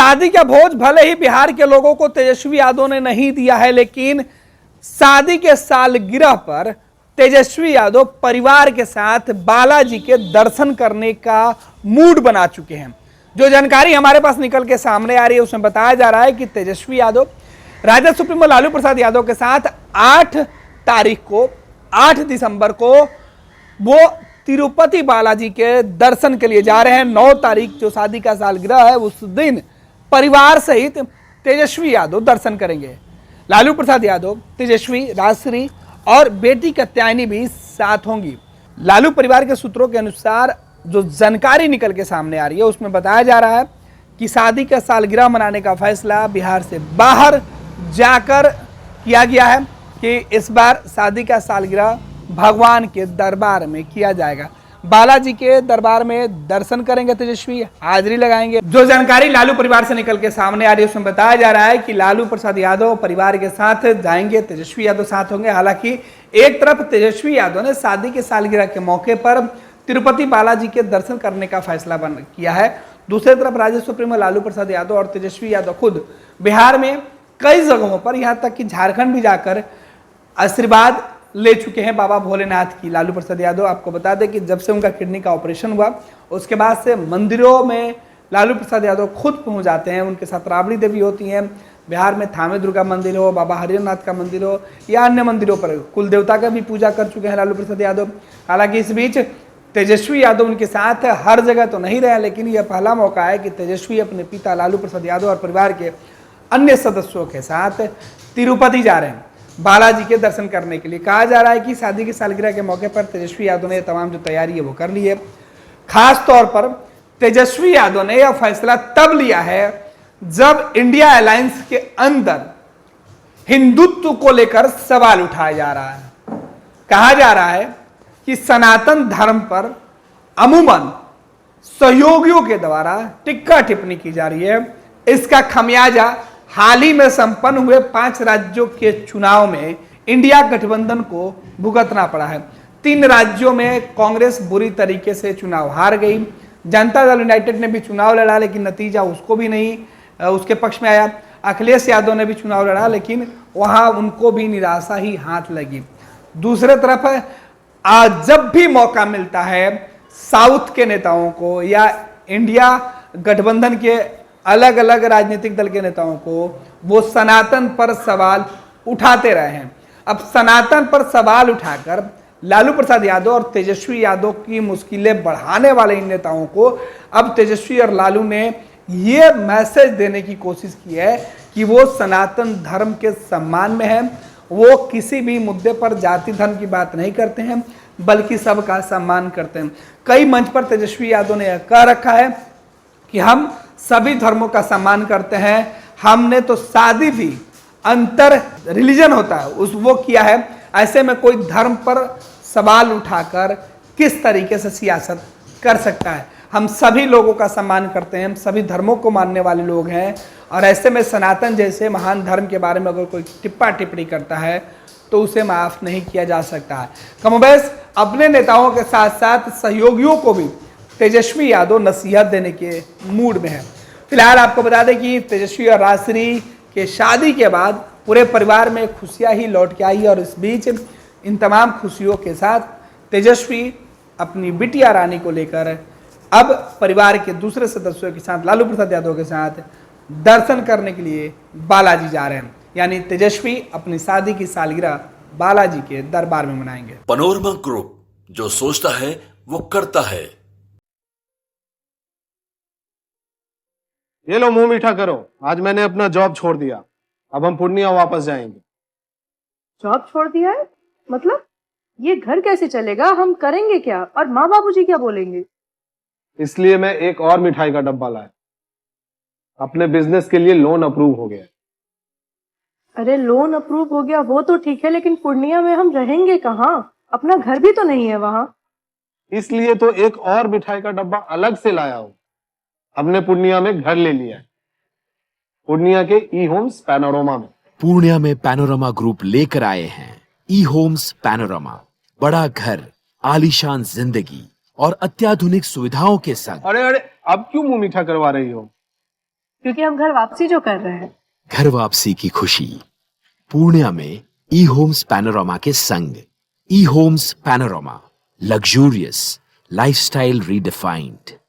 शादी का भोज भले ही बिहार के लोगों को तेजस्वी यादव ने नहीं दिया है, लेकिन शादी के सालगिरह पर तेजस्वी यादव परिवार के साथ बालाजी के दर्शन करने का मूड बना चुके हैं। जो जानकारी हमारे पास निकल के सामने आ रही है उसमें बताया जा रहा है कि तेजस्वी यादव राजद सुप्रीमो लालू प्रसाद यादव के साथ 8 दिसंबर को वो तिरुपति बालाजी के दर्शन के लिए जा रहे हैं। 9 तारीख जो शादी का सालगिरह है उस दिन परिवार सहित तेजस्वी यादव दर्शन करेंगे। लालू प्रसाद यादव, तेजस्वी, राजश्री और बेटी कात्यायनी भी साथ होंगी। लालू परिवार के सूत्रों के अनुसार जो जानकारी निकल के सामने आ रही है उसमें बताया जा रहा है कि शादी का सालगिरह मनाने का फैसला बिहार से बाहर जाकर किया गया है कि इस बार शादी का सालगिरह भगवान के दरबार में किया जाएगा। बालाजी के दरबार में दर्शन करेंगे तेजस्वी, हाजिरी लगाएंगे। जो जानकारी लालू परिवार से निकल के सामने आ रही है उसमें बताया जा रहा है कि लालू प्रसाद यादव परिवार के साथ जाएंगे, तेजस्वी यादव साथ होंगे। हालांकि एक तरफ तेजस्वी यादव ने शादी के सालगिरह के मौके पर तिरुपति बालाजी के दर्शन करने का फैसला किया है, दूसरी तरफ राजद सुप्रीमो लालू प्रसाद यादव और तेजस्वी यादव खुद बिहार में कई जगहों पर, यहां तक कि झारखंड भी जाकर आशीर्वाद ले चुके हैं बाबा भोलेनाथ की। लालू प्रसाद यादव, आपको बता दें कि जब से उनका किडनी का ऑपरेशन हुआ उसके बाद से मंदिरों में लालू प्रसाद यादव खुद पहुंच जाते हैं। उनके साथ राबड़ी देवी होती हैं। बिहार में थामे दुर्गा मंदिर हो, बाबा हरिहरनाथ का मंदिर हो या अन्य मंदिरों पर कुल देवता का भी पूजा कर चुके हैं लालू प्रसाद यादव। हालांकि इस बीच तेजस्वी यादव उनके साथ हर जगह तो नहीं रहे, लेकिन यह पहला मौका है कि तेजस्वी अपने पिता लालू प्रसाद यादव और परिवार के अन्य सदस्यों के साथ तिरुपति जा रहे हैं बालाजी के दर्शन करने के लिए। कहा जा रहा है कि शादी की सालगिरह के मौके पर तेजस्वी यादव ने तमाम जो तैयारी है वो कर ली है। खास तौर पर तेजस्वी यादव ने यह फैसला तब लिया है जब इंडिया अलायंस के अंदर हिंदुत्व को लेकर सवाल उठाया जा रहा है। कहा जा रहा है कि सनातन धर्म पर अमूमन सहयोगियों के द्वारा टिक्का टिप्पणी की जा रही है। इसका खमियाजा हाल ही में संपन्न हुए 5 राज्यों के चुनाव में इंडिया गठबंधन को भुगतना पड़ा है। 3 राज्यों में कांग्रेस बुरी तरीके से चुनाव हार गई। जनता दल यूनाइटेड ने भी चुनाव लड़ा लेकिन नतीजा उसको भी नहीं उसके पक्ष में आया। अखिलेश यादव ने भी चुनाव लड़ा लेकिन वहां उनको भी निराशा ही हाथ लगी। दूसरे तरफ जब भी मौका मिलता है साउथ के नेताओं को या इंडिया गठबंधन के अलग अलग राजनीतिक दल के नेताओं को, वो सनातन पर सवाल उठाते रहे हैं। अब सनातन पर सवाल उठाकर लालू प्रसाद यादव और तेजस्वी यादव की मुश्किलें बढ़ाने वाले इन नेताओं को अब तेजस्वी और लालू ने ये मैसेज देने की कोशिश की है कि वो सनातन धर्म के सम्मान में है। वो किसी भी मुद्दे पर जाति धर्म की बात नहीं करते हैं बल्कि सबका सम्मान करते हैं। कई मंच पर तेजस्वी यादव ने यह कह रखा है कि हम सभी धर्मों का सम्मान करते हैं। हमने तो शादी भी अंतर रिलीजन होता है उस वो किया है। ऐसे में कोई धर्म पर सवाल उठाकर किस तरीके से सियासत कर सकता है। हम सभी लोगों का सम्मान करते हैं, हम सभी धर्मों को मानने वाले लोग हैं और ऐसे में सनातन जैसे महान धर्म के बारे में अगर कोई टिप्पा टिप्पणी करता है तो उसे माफ नहीं किया जा सकता है। कमोबेश अपने नेताओं के साथ साथ सहयोगियों को भी तेजस्वी यादव नसीहत देने के मूड में है। फिलहाल आपको बता दें कि तेजस्वी और राजश्री के शादी के बाद पूरे परिवार में खुशियां ही लौट के आई और इस बीच इन तमाम खुशियों के साथ तेजस्वी अपनी बिटिया रानी को लेकर अब परिवार के दूसरे सदस्यों के साथ लालू प्रसाद यादव के साथ दर्शन करने के लिए बालाजी जा रहे हैं। यानी तेजस्वी अपनी शादी की सालगिरह बालाजी के दरबार में मनाएंगे। पैनोरमा ग्रुप, जो सोचता है वो करता है। ये लो मुंह मीठा करो, आज मैंने अपना जॉब छोड़ दिया। अब हम पूर्णिया वापस जाएंगे। जॉब छोड़ दिया है? मतलब ये घर कैसे चलेगा? हम करेंगे क्या? और माँ बाबूजी क्या बोलेंगे? इसलिए मैं एक और मिठाई का डब्बा लाया। अपने बिजनेस के लिए लोन अप्रूव हो गया। अरे लोन अप्रूव हो गया वो तो ठीक है, लेकिन पूर्णिया में हम रहेंगे कहाँ? अपना घर भी तो नहीं है वहाँ। इसलिए तो एक और मिठाई का डब्बा अलग से लाया हूँ। हमने पूर्णिया में घर ले लिया है, पूर्णिया के ई होम्स पैनोरमा में। पूर्णिया में पैनोरमा ग्रुप लेकर आए हैं ई होम्स पैनोरमा। बड़ा घर, आलीशान जिंदगी और अत्याधुनिक सुविधाओं के संग। अरे अब क्यों मुंह मीठा करवा रही हो? क्योंकि हम घर वापसी जो कर रहे हैं। घर वापसी की खुशी पूर्णिया में ई होम्स पैनोरामा के संग। E homes panorama, luxurious lifestyle redefined.